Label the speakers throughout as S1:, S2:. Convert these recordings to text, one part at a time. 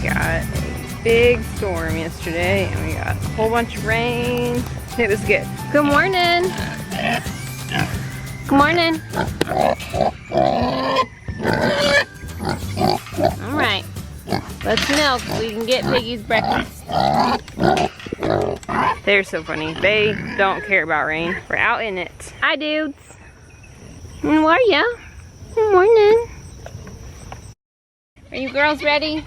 S1: got a big storm yesterday and we got a whole bunch of rain. It was good. Good morning. Good morning. All right, let's milk so we can get Piggy's breakfast. They're so funny. They don't care about rain. We're out in it. Hi, dudes. How are ya? Good morning. Are you girls ready?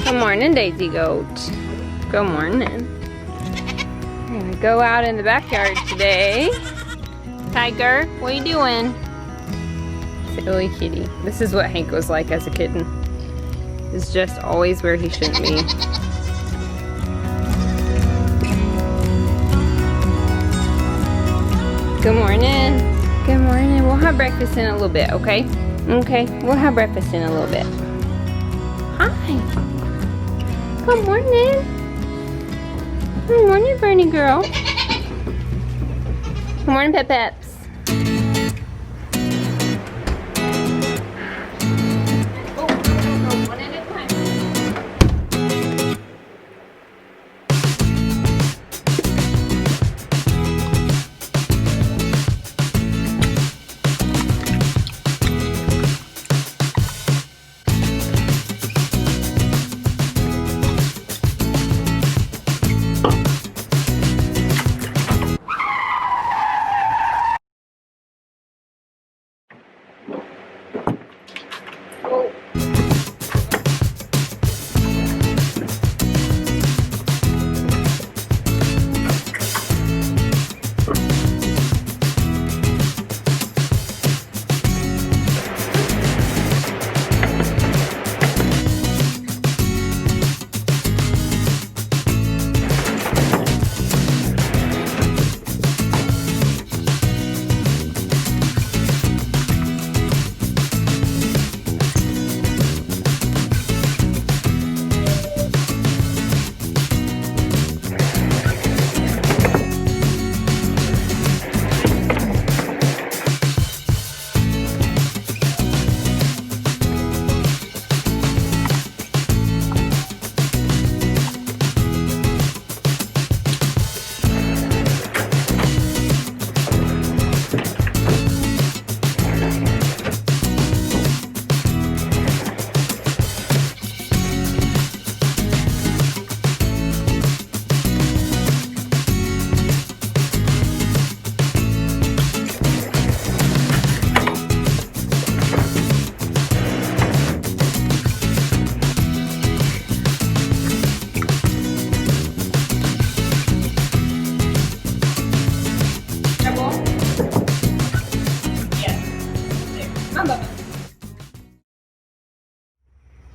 S1: Good morning, Daisy Goat. Good morning. We're gonna go out in the backyard today. Tiger, what are you doing? Silly kitty. This is what Hank was like as a kitten. He's just always where he shouldn't be. Good morning. Good morning. We'll have breakfast in a little bit, okay? Okay, we'll have breakfast in a little bit. Hi. Good morning. Good morning, Bernie girl. Good morning, Pep Peps.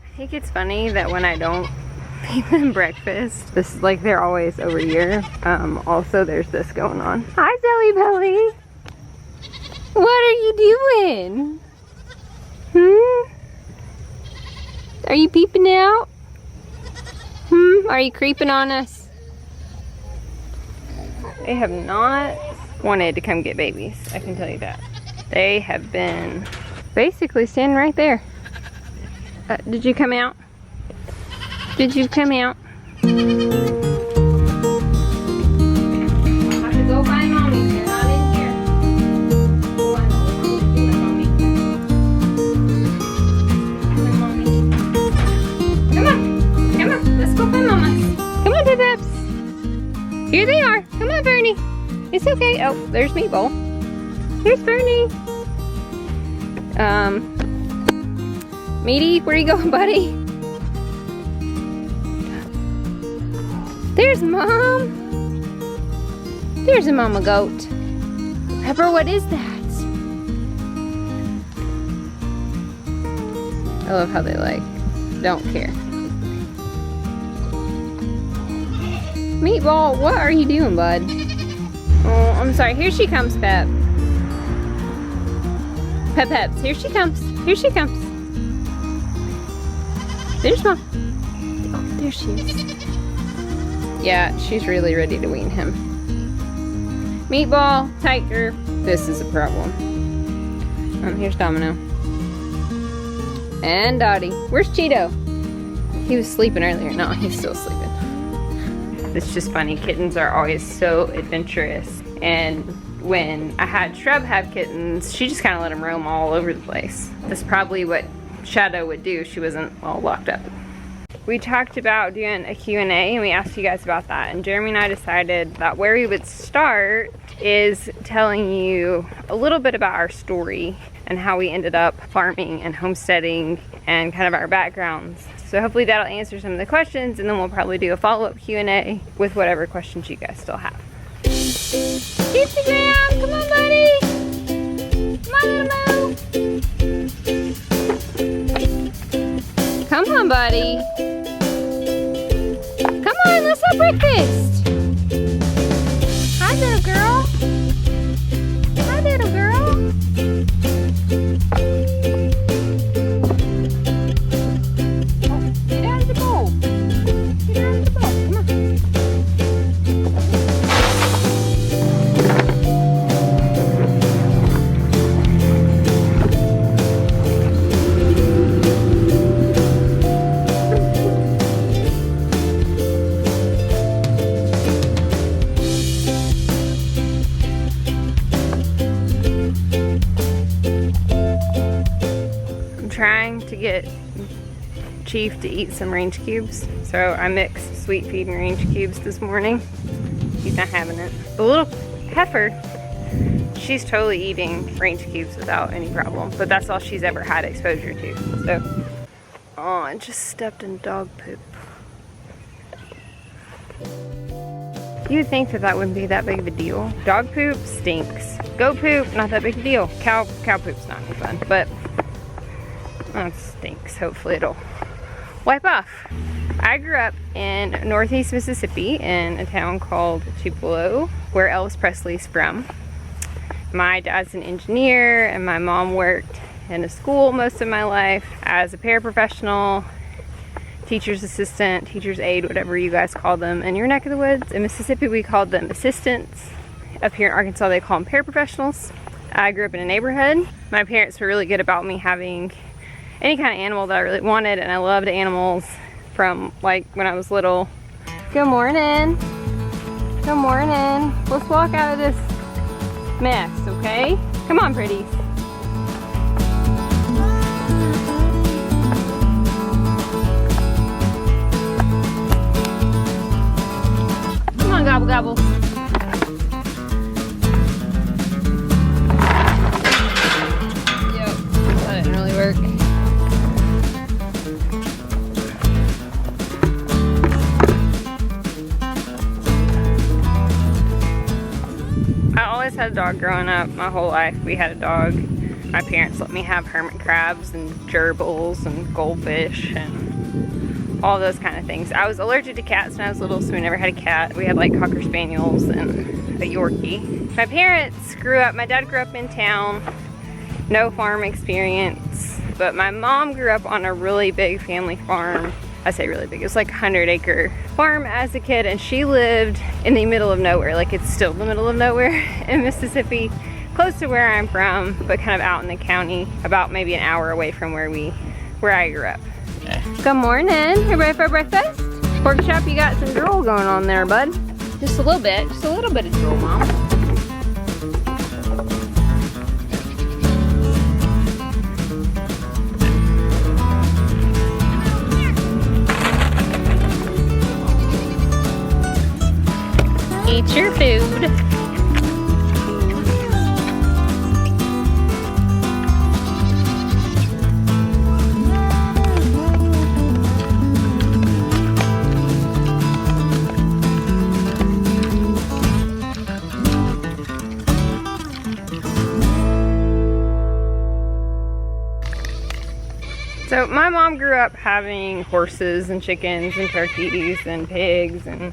S1: I think it's funny that when I don't feed them breakfast, this is like they're always over here. Also, there's this going on. Hi, Zelly Belly. What are you doing? Are you peeping out? Are you creeping on us? They have not wanted to come get babies, I can tell you that. They have been basically standing right there. Did you come out? Did you come out? I'll have to go find mommy. You're not in here. Oh, I know what mommy. Come on. Come on. Let's go find mama. Come on, Pep-Peps. Here they are. Come on, Bernie. It's okay. Oh, there's Meatball. Here's Bernie. Meaty, where are you going, buddy? There's Mom. There's a mama goat. Pepper, what is that? I love how they don't care. Meatball, what are you doing, bud? Oh, I'm sorry. Here she comes, Pep. Peps, here she comes. Here she comes. There's Mom. Oh, there she is. Yeah, she's really ready to wean him. Meatball, tiger. This is a problem. Here's Domino. And Dottie. Where's Cheeto? He was sleeping earlier. No, he's still sleeping. It's just funny. Kittens are always so adventurous. And when I had Shrub have kittens, she just kind of let them roam all over the place. That's probably what Shadow would do if she wasn't all locked up. We talked about doing a Q&A and we asked you guys about that. And Jeremy and I decided that where we would start is telling you a little bit about our story and how we ended up farming and homesteading and kind of our backgrounds. So hopefully that'll answer some of the questions, and then we'll probably do a follow-up Q&A with whatever questions you guys still have. Instagram, come on buddy! Come on little Mo! Come on buddy! Come on, let's have breakfast! Hi little girl! Hi little girl! Get out of the bowl! Get out of the bowl, come on! Trying to get Chief to eat some range cubes. So I mixed sweet feed and range cubes this morning. He's not having it. The little heifer, she's totally eating range cubes without any problem, but that's all she's ever had exposure to. So, oh, I just stepped in dog poop. You would think that that wouldn't be that big of a deal. Dog poop stinks. Goat poop, not that big a deal. Cow poop's not any fun, but oh, it stinks. Hopefully it'll wipe off. I grew up in Northeast Mississippi in a town called Tupelo, where Elvis Presley's from. My dad's an engineer and my mom worked in a school most of my life as a paraprofessional, teacher's assistant, teacher's aide, whatever you guys call them in your neck of the woods. In Mississippi we called them assistants. Up here in Arkansas they call them paraprofessionals. I grew up in a neighborhood. My parents were really good about me having any kind of animal that I really wanted, and I loved animals from like when I was little. Good morning. Good morning. Let's walk out of this mess, okay? Come on, pretties. Come on, gobble gobble. Yep, that didn't really work. I had a dog growing up. My whole life we had a dog. My parents let me have hermit crabs and gerbils and goldfish and all those kind of things. I was allergic to cats when I was little, so we never had a cat. We had like Cocker Spaniels and a Yorkie. My parents grew up, my dad grew up in town, no farm experience, but my mom grew up on a really big family farm. I say really big, it was like a 100-acre farm as a kid, and she lived in the middle of nowhere. Like, it's still the middle of nowhere in Mississippi, close to where I'm from, but kind of out in the county, about maybe an hour away from where I grew up. Okay. Good morning, you ready for breakfast? Pork chop, you got some drool going on there, bud. Just a little bit of drool, Mom. Eat your food. So my mom grew up having horses and chickens and turkeys and pigs and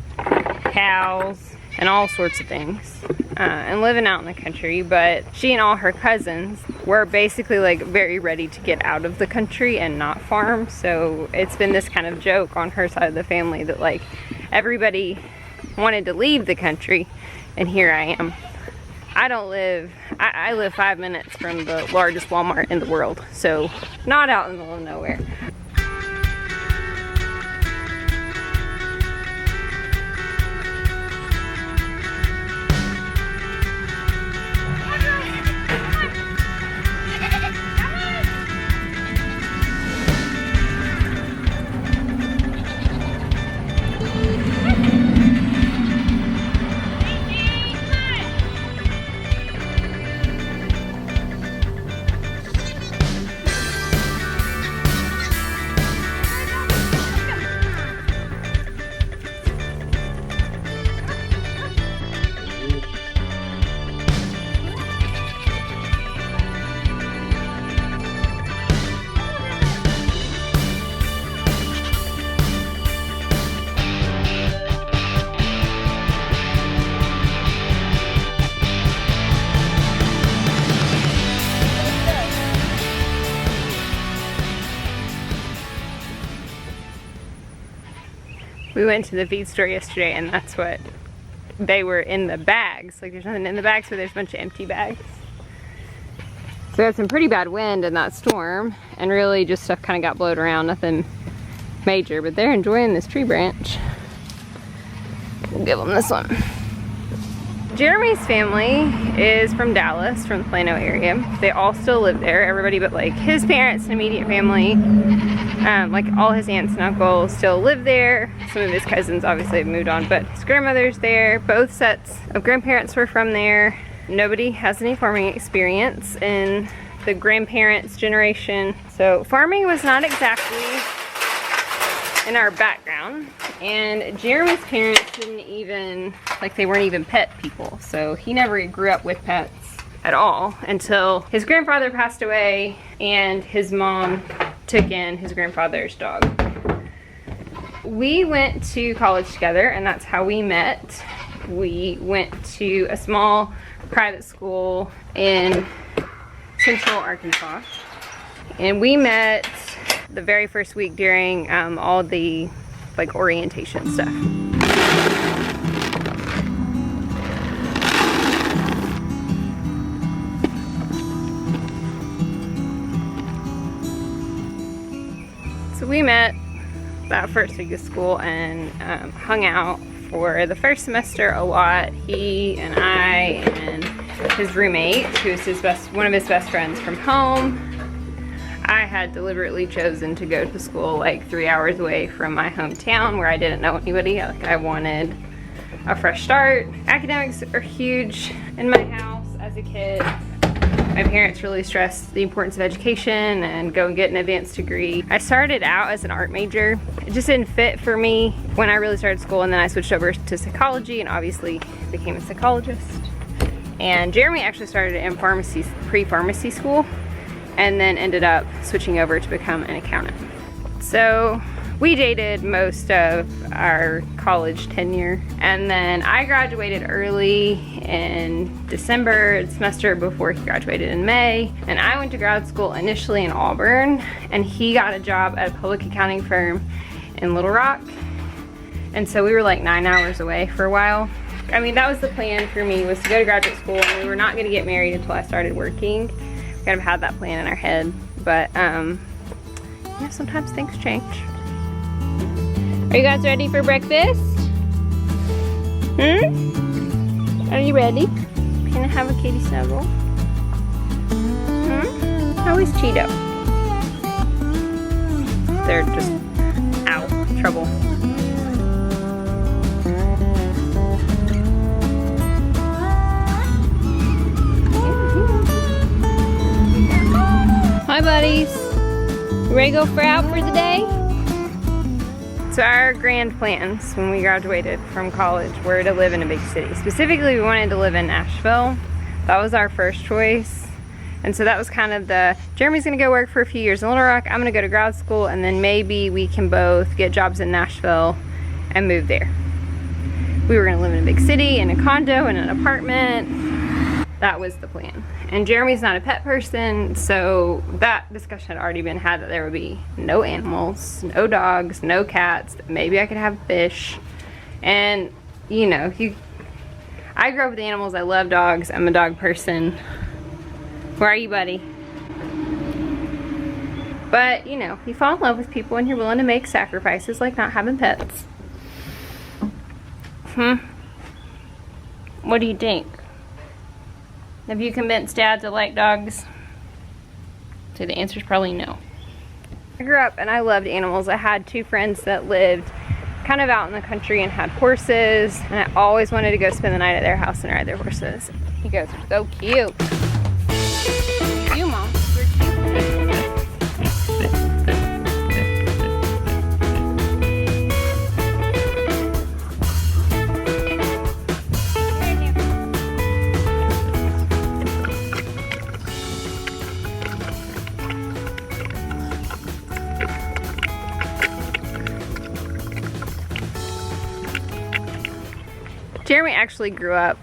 S1: cows. and all sorts of things, and living out in the country. But she and all her cousins were basically like very ready to get out of the country and not farm. So it's been this kind of joke on her side of the family that like everybody wanted to leave the country, and here I am. I live 5 minutes from the largest Walmart in the world, so not out in the middle of nowhere. We went to the feed store yesterday, and that's what they were in the bags. Like there's nothing in the bags, so there's a bunch of empty bags. So we had some pretty bad wind in that storm, and really just stuff kind of got blown around, nothing major, but they're enjoying this tree branch. We'll give them this one. Jeremy's family is from Dallas, from the Plano area. They all still live there, everybody but like his parents and immediate family. Like all his aunts and uncles still live there. Some of his cousins obviously have moved on, but his grandmother's there. Both sets of grandparents were from there. Nobody has any farming experience in the grandparents' generation. So farming was not exactly in our background. And Jeremy's parents didn't even, like they weren't even pet people. So he never grew up with pets at all until his grandfather passed away and his mom took in his grandfather's dog. We went to college together, and that's how we met. We went to a small private school in Central Arkansas, and we met the very first week during all the like orientation stuff. So we met that first week of school and hung out for the first semester a lot. He and I and his roommate, who is one of his best friends from home. I had deliberately chosen to go to school like 3 hours away from my hometown where I didn't know anybody. Like I wanted a fresh start. Academics are huge in my house as a kid. My parents really stressed the importance of education and go and get an advanced degree. I started out as an art major. It just didn't fit for me when I really started school, and then I switched over to psychology and obviously became a psychologist. And Jeremy actually started in pharmacy, pre-pharmacy school, and then ended up switching over to become an accountant. So we dated most of our college tenure, and then I graduated early in December, the semester before he graduated in May, and I went to grad school initially in Auburn, and he got a job at a public accounting firm in Little Rock, and so we were like 9 hours away for a while. I mean, that was the plan for me, was to go to graduate school, and we were not going to get married until I started working. We kind of had that plan in our head, but yeah, sometimes things change. Are you guys ready for breakfast? Are you ready? Can I have a kitty snuggle? How is Cheeto? They're just out of trouble. Hi buddies. You ready to go out for the day? So our grand plans when we graduated from college were to live in a big city. Specifically, we wanted to live in Nashville. That was our first choice. And so that was kind of Jeremy's gonna go work for a few years in Little Rock, I'm gonna go to grad school, and then maybe we can both get jobs in Nashville and move there. we were gonna live in a big city, in a condo, in an apartment. That was the plan. And Jeremy's not a pet person, so that discussion had already been had that there would be no animals, no dogs, no cats. Maybe I could have fish. And you know, I grew up with animals. I love dogs. I'm a dog person. Where are you, buddy? But you know, you fall in love with people and you're willing to make sacrifices like not having pets. What do you think? Have you convinced Dad to like dogs? So the answer is probably no. I grew up and I loved animals. I had 2 friends that lived kind of out in the country and had horses, and I always wanted to go spend the night at their house and ride their horses. You guys are so cute. You, Mom. You're cute. Jeremy actually grew up,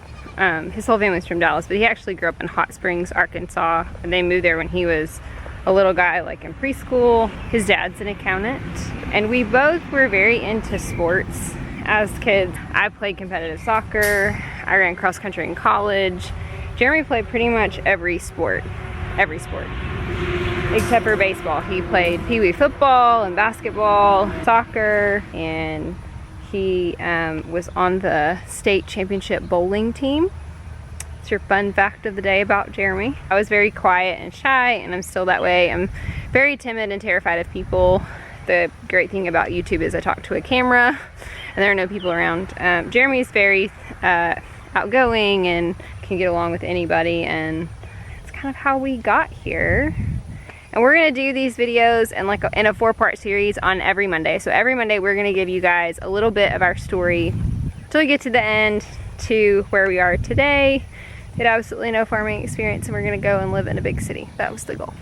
S1: his whole family's from Dallas, but he actually grew up in Hot Springs, Arkansas, and they moved there when he was a little guy, like in preschool. His dad's an accountant, and we both were very into sports as kids. I played competitive soccer, I ran cross country in college. Jeremy played pretty much every sport, except for baseball. He played pee-wee football and basketball, soccer, and he was on the state championship bowling team. It's your fun fact of the day about Jeremy. I was very quiet and shy, and I'm still that way. I'm very timid and terrified of people. The great thing about YouTube is I talk to a camera and there are no people around. Jeremy's very outgoing and can get along with anybody, and it's kind of how we got here. And we're gonna do these videos in a 4-part series on every Monday. So every Monday we're gonna give you guys a little bit of our story till we get to the end, to where we are today. We had absolutely no farming experience, and we're gonna go and live in a big city. That was the goal.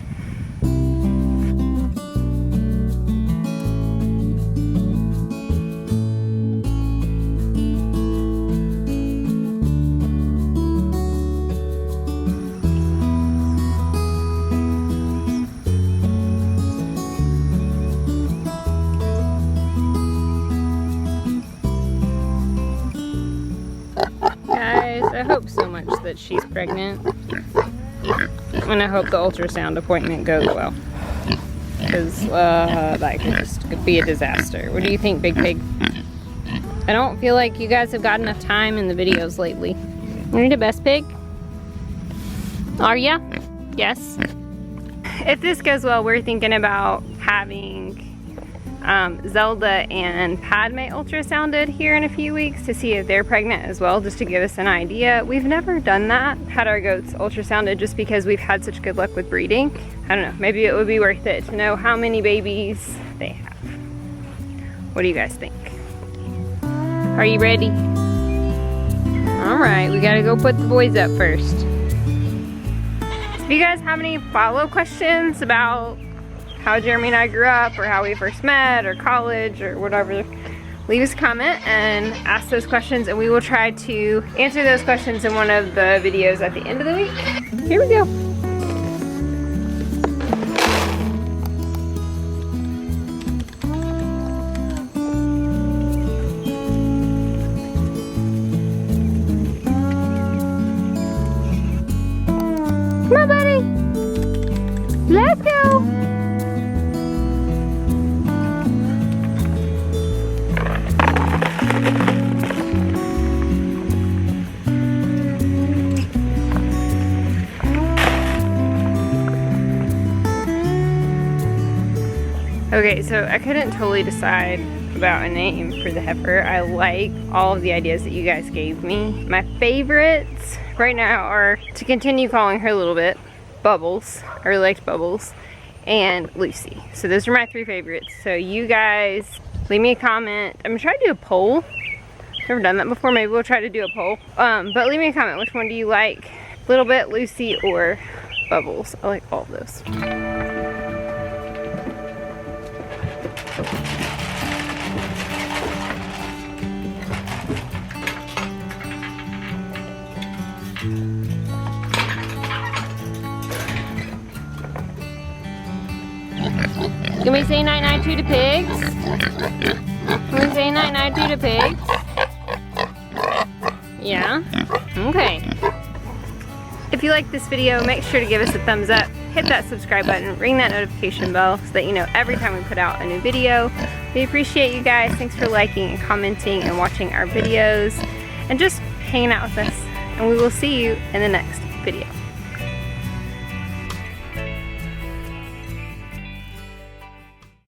S1: I hope so much that she's pregnant, and I hope the ultrasound appointment goes well, because that could be a disaster. What do you think, Big Pig? I don't feel like you guys have got enough time in the videos lately. You need a best pig? Are ya? Yes. If this goes well, we're thinking about having Zelda and Padme ultrasounded here in a few weeks to see if they're pregnant as well, just to give us an idea. We've never done that, had our goats ultrasounded, just because we've had such good luck with breeding. I don't know, maybe it would be worth it to know how many babies they have. What do you guys think? Are you ready? Alright, we gotta go put the boys up first. If you guys have any follow-up questions about how Jeremy and I grew up, or how we first met, or college, or whatever, leave us a comment and ask those questions, and we will try to answer those questions in one of the videos at the end of the week. Here we go. Come on, buddy. Let's go. Okay, so I couldn't totally decide about a name for the heifer. I like all of the ideas that you guys gave me. My favorites right now are, to continue calling her a little bit, Bubbles. I really liked Bubbles. And Lucy. So those are my 3 favorites. So you guys, leave me a comment. I'm gonna try to do a poll. Never done that before. Maybe we'll try to do a poll. But leave me a comment. Which one do you like? Little Bit, Lucy, or Bubbles? I like all of those. Can we say night-night to the pigs? Can we say night-night to the pigs? Yeah? Okay. If you like this video, make sure to give us a thumbs up, hit that subscribe button, ring that notification bell so that you know every time we put out a new video. We appreciate you guys. Thanks for liking and commenting and watching our videos and just hanging out with us. And we will see you in the next